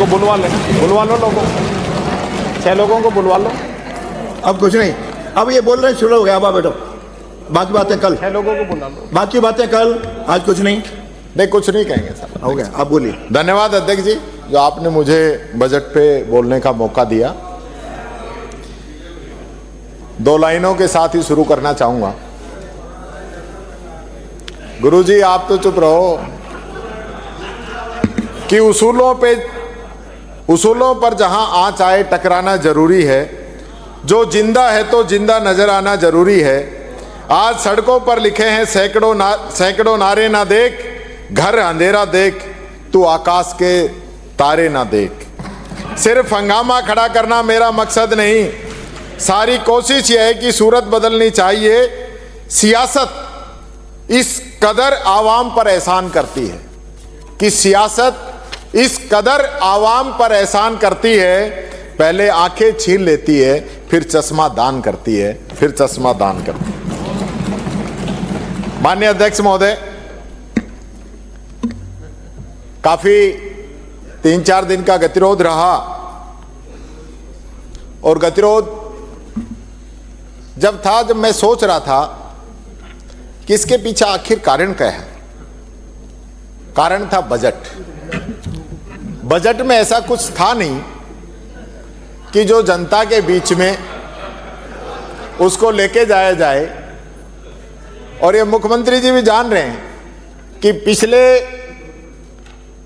उनको बुलवा लो लोगों, 6 लोगों को बुलवा लो। अब कुछ नहीं, अब ये बोल रहे हैं शुरू हो गया, अब आप बैठो, बाकी बातें कल। 6 लोगों को बुला लो, बाकी बातें कल, आज कुछ नहीं। नहीं कुछ नहीं कहेंगे सर। हो गया, आप बोलिए। धन्यवाद अध्यक्ष जी, जो आपने मुझे बजट पे बोलने का मौका दिया। 2 लाइनों के साथ ही शुरू करना चाहूंगा। गुरुजी आप तो चुप रहो कि उसूलों पर जहां आंच आए टकराना जरूरी है, जो जिंदा है तो जिंदा नजर आना जरूरी है। आज सड़कों पर लिखे हैं सैकड़ों नारे, ना देख घर अंधेरा देख, तू आकाश के तारे ना देख। सिर्फ हंगामा खड़ा करना मेरा मकसद नहीं, सारी कोशिश यह है कि सूरत बदलनी चाहिए। सियासत इस कदर आवाम पर एहसान करती है कि सियासत इस कदर आवाम पर एहसान करती है, पहले आंखें छीन लेती है, फिर चश्मा दान करती है, फिर चश्मा दान करती है। माननीय अध्यक्ष महोदय, काफी 3-4 दिन का गतिरोध रहा, और गतिरोध जब मैं सोच रहा था कि इसके पीछे आखिर कारण क्या है। कारण था बजट में ऐसा कुछ था नहीं कि जो जनता के बीच में उसको लेके जाया जाए। और ये मुख्यमंत्री जी भी जान रहे हैं कि पिछले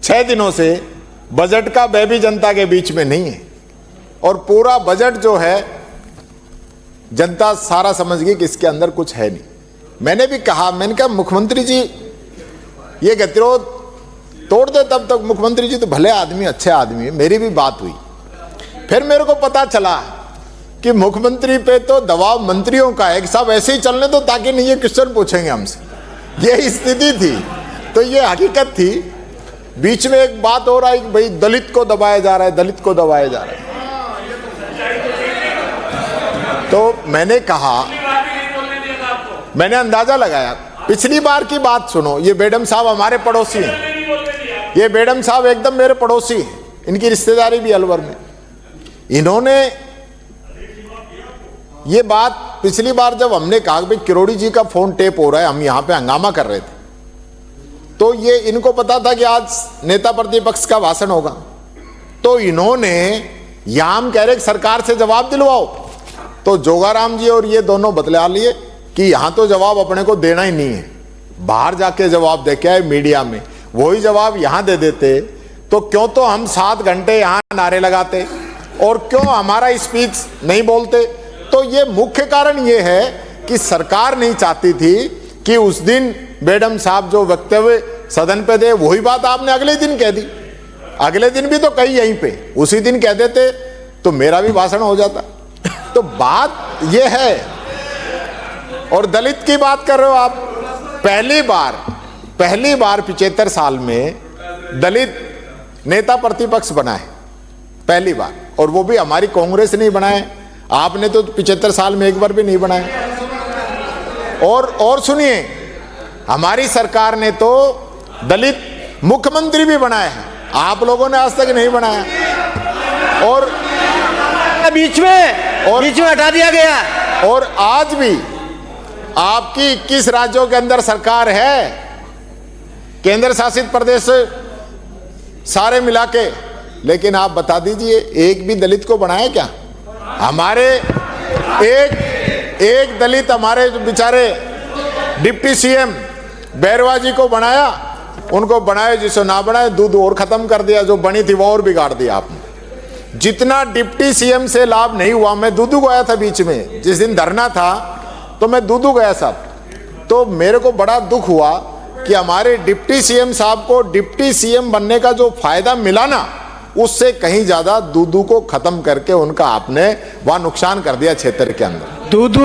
6 दिनों से बजट का व्यय भी जनता के बीच में नहीं है, और पूरा बजट जो है जनता सारा समझ गई कि इसके अंदर कुछ है नहीं। मैंने भी कहा, मैंने कहा मुख्यमंत्री जी ये गतिरोध तोड़ दे, तब तक मुख्यमंत्री जी तो भले आदमी, अच्छे आदमी है। मेरी भी बात हुई, फिर मेरे को पता चला कि मुख्यमंत्री पे तो दबाव मंत्रियों का है कि सब ऐसे ही चलने दो ताकि नहीं ये क्वेश्चन पूछेंगे हमसे। ये स्थिति थी, तो ये हकीकत थी। बीच में एक बात हो रहा है कि भाई दलित को दबाया जा रहा है, दलित को दबाया जा रहा है। तो मैंने कहा, मैंने अंदाजा लगाया, पिछली बार की बात सुनो। ये बेडम साहब हमारे पड़ोसी हैं, ये बेडम साहब एकदम मेरे पड़ोसी हैं, इनकी रिश्तेदारी भी अलवर में। इन्होंने ये बात पिछली बार जब हमने कहा कि किरोड़ी जी का फोन टेप हो रहा है, हम यहां पे हंगामा कर रहे थे, तो ये इनको पता था कि आज नेता प्रतिपक्ष का भाषण होगा, तो इन्होंने यहां कह रहे सरकार से जवाब दिलवाओ। तो जोगाराम जी और ये दोनों बतला लिए कि यहां तो जवाब अपने को देना ही नहीं है, बाहर जाके जवाब दे के आए मीडिया में, वही जवाब यहां दे देते तो क्यों तो हम 7 घंटे यहां नारे लगाते, और क्यों हमारा स्पीच नहीं बोलते। तो ये मुख्य कारण ये है कि सरकार नहीं चाहती थी कि उस दिन बेडम साहब जो वक्तव्य सदन पे दे, वही बात आपने अगले दिन कह दी। अगले दिन भी तो कही यहीं पे, उसी दिन कह देते तो मेरा भी भाषण हो जाता। तो बात ये है। और दलित की बात कर रहे हो आप, पहली बार 75 साल में दलित नेता प्रतिपक्ष बना है, पहली बार, और वो भी हमारी कांग्रेस ने बनाए। आपने तो 75 साल में एक बार भी नहीं बनाया। और सुनिए, हमारी सरकार ने तो दलित मुख्यमंत्री भी बनाए हैं, आप लोगों ने आज तक नहीं बनाया। और बीच में हटा दिया गया। और आज भी आपकी 21 राज्यों के अंदर सरकार है, केंद्र शासित प्रदेश सारे मिला के, लेकिन आप बता दीजिए एक भी दलित को बनाया क्या? हमारे एक दलित हमारे बेचारे डिप्टी सीएम बैरवा जी को बनाया, उनको बनाए जिसे ना बनाए, दूध और खत्म कर दिया, जो बनी थी वो और बिगाड़ दिया आपने। जितना डिप्टी सीएम से लाभ नहीं हुआ, मैं दूधू गया था बीच में, जिस दिन धरना था तो मैं दूधू गया साहब, तो मेरे को बड़ा दुख हुआ कि हमारे डिप्टी सीएम साहब को डिप्टी सीएम बनने का जो फायदा मिला ना, उससे कहीं ज्यादा दूधू को खत्म करके उनका आपने वहां नुकसान कर दिया क्षेत्र के अंदर। दूधू